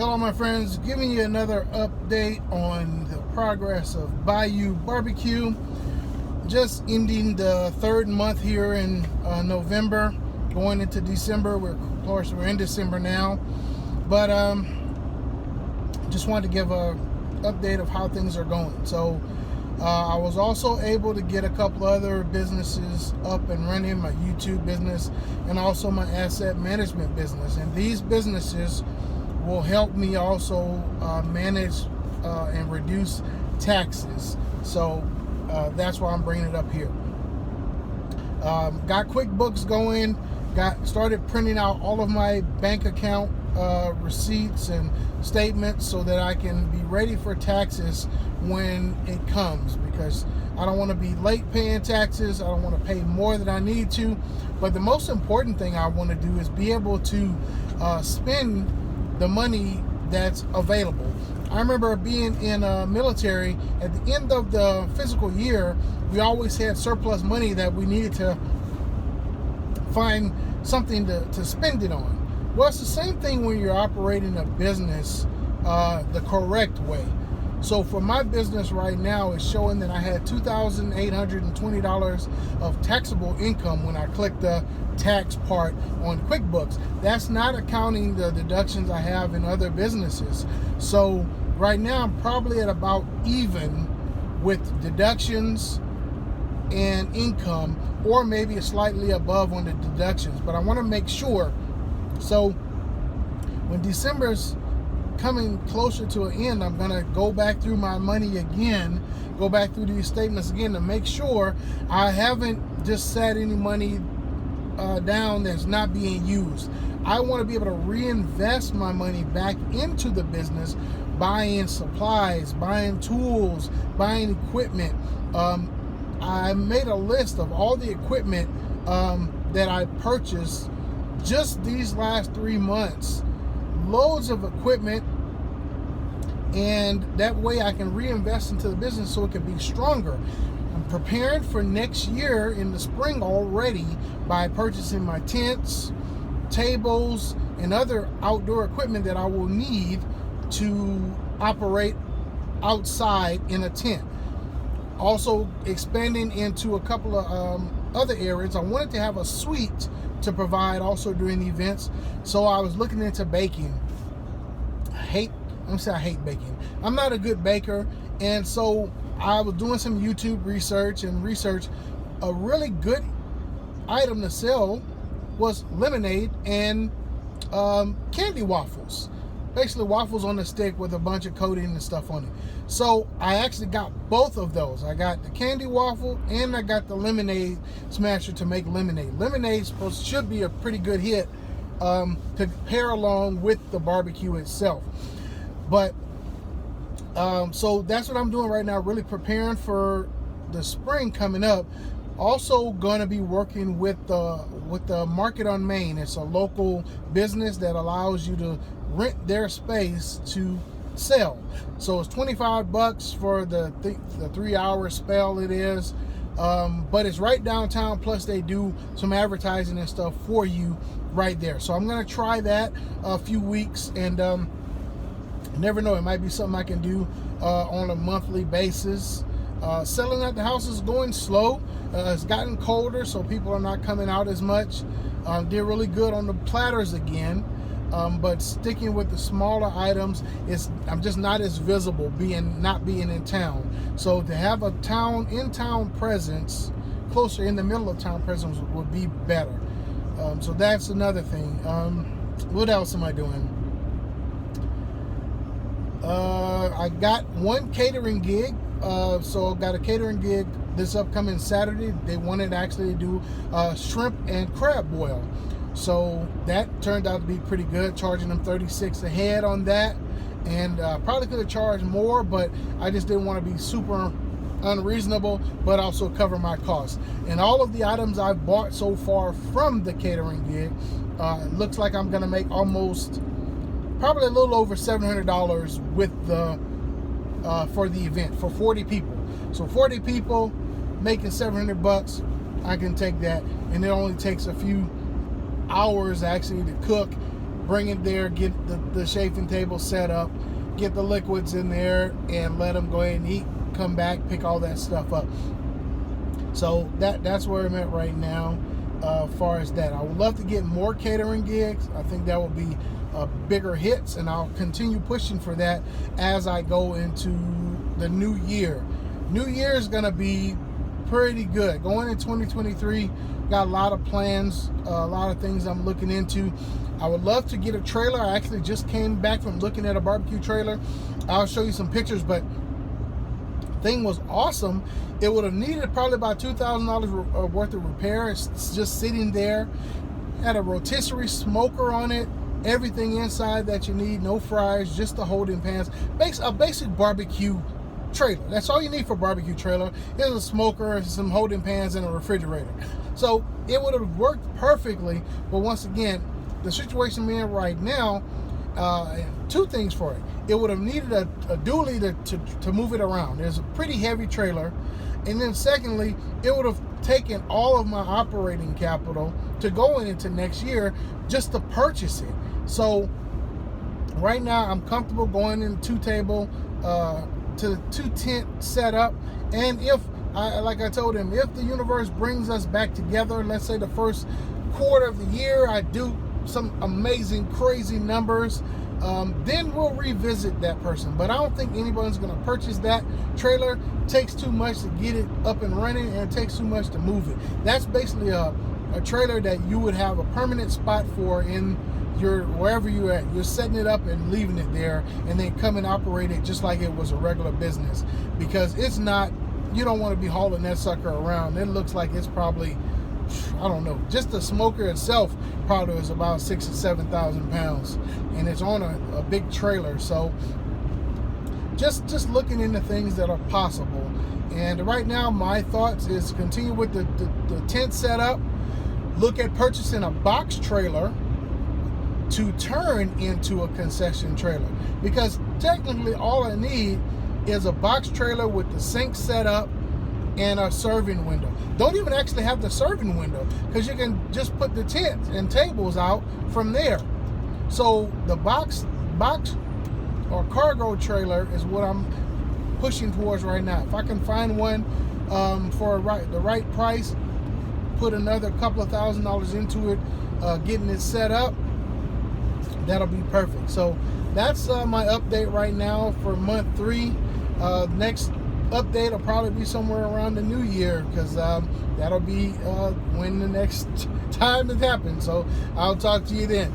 Hello my friends, giving you another update on the progress of Bayou BBQ. Just ending the third month here in November, going into December. Of course, we're in December now. But just wanted to give a update of how things are going. So I was also able to get a couple other businesses up and running, my YouTube business and also my asset management business. And these businesses will help me also manage and reduce taxes. So that's why I'm bringing it up here. Got QuickBooks going, started printing out all of my bank account receipts and statements so that I can be ready for taxes when it comes, because I don't want to be late paying taxes. I don't want to pay more than I need to. But the most important thing I want to do is be able to spend the money that's available. I remember being in military, at the end of the fiscal year, we always had surplus money that we needed to find something to spend it on. Well, it's the same thing when you're operating a business the correct way. So for my business right now, it's showing that I had $2,820 of taxable income when I clicked the tax part on QuickBooks. That's not accounting the deductions I have in other businesses. So right now I'm probably at about even with deductions and income, or maybe slightly above on the deductions, but I want to make sure. So when December's coming closer to an end, I'm gonna go back through my money again, go back through these statements again to make sure I haven't just sat any money down that's not being used. I want to be able to reinvest my money back into the business, buying supplies, buying tools, buying equipment. I made a list of all the equipment that I purchased just these last 3 months. Loads of equipment, and that way I can reinvest into the business so it can be stronger. I'm preparing for next year in the spring already by purchasing my tents, tables, and other outdoor equipment that I will need to operate outside in a tent. Also expanding into a couple of other areas. I wanted to have a suite to provide also during the events. So I was looking into baking. I hate baking. I'm not a good baker. And so I was doing some YouTube research. A really good item to sell was lemonade and candy waffles. Basically waffles on a stick with a bunch of coating and stuff on it. So I actually got both of those. I got the candy waffle and I got the lemonade smasher to make lemonade. Lemonade should be a pretty good hit to pair along with the barbecue itself. But so that's what I'm doing right now, really preparing for the spring coming up. Also going to be working with the Market on Main. It's a local business that allows you to rent their space to sell. So it's $25 for the 3-hour spell it is. But it's right downtown, plus they do some advertising and stuff for you right there. So I'm going to try that a few weeks, and never know, it might be something I can do on a monthly basis. Selling at the house is going slow. It's gotten colder, so people are not coming out as much. Did really good on the platters again, but sticking with the smaller items, I'm just not as visible not being in town. So to have a in-town presence, closer in the middle of town presence would be better. So that's another thing. What else am I doing? I got one catering gig. So got a catering gig this upcoming Saturday. They wanted actually to do shrimp and crab boil. So that turned out to be pretty good, charging them $36 a head on that. And probably could have charged more, but I just didn't want to be super unreasonable, but also cover my costs. And all of the items I've bought so far from the catering gig, it looks like I'm going to make probably a little over $700 with the for the event for 40 people. So 40 people making $700, I can take that, and it only takes a few hours actually to cook. bring it there, get the chafing table set up, get the liquids in there, and let them go ahead and eat, come back, pick all that stuff up. So that's where I'm at right now. As far as that, I would love to get more catering gigs. I think that would be bigger hits, and I'll continue pushing for that as I go into the new year. New year is going to be pretty good. Going in 2023, got a lot of plans, a lot of things I'm looking into. I would love to get a trailer. I actually just came back from looking at a barbecue trailer. I'll show you some pictures, but thing was awesome. It would have needed probably about $2,000 worth of repair. It's just sitting there. Had a rotisserie smoker on it, everything inside that you need, no fryers, just the holding pans. A basic barbecue trailer. That's all you need for a barbecue trailer. Is a smoker, some holding pans, and a refrigerator. So it would have worked perfectly, but once again, the situation we're in right now, two things for it. It would have needed a dually to move it around. There's a pretty heavy trailer. And then secondly, it would have taken all of my operating capital to go into next year just to purchase it. So right now I'm comfortable going in two-table to the two-tent setup. And if, like I told him, if the universe brings us back together, let's say the first quarter of the year, I do some amazing, crazy numbers, then we'll revisit that person. But I don't think anybody's going to purchase that trailer. It takes too much to get it up and running, and it takes too much to move it. That's basically a trailer that you would have a permanent spot for in your wherever you're at. You're setting it up and leaving it there, and then come and operate it just like it was a regular business. Because it's not, you don't want to be hauling that sucker around. It looks like it's probably, I don't know, just the smoker itself probably is about 6,000 or 7,000 pounds, and it's on a big trailer. So just looking into things that are possible. And right now my thoughts is continue with the tent setup, look at purchasing a box trailer to turn into a concession trailer, because technically all I need is a box trailer with the sink set up and a serving window. Don't even actually have the serving window, because you can just put the tents and tables out from there. So the box or cargo trailer is what I'm pushing towards right now. If I can find one for the right price, put another couple of $1,000s into it, getting it set up, that'll be perfect. So that's my update right now for month 3. Next update will probably be somewhere around the new year, because that'll be when the next time it happens. So I'll talk to you then.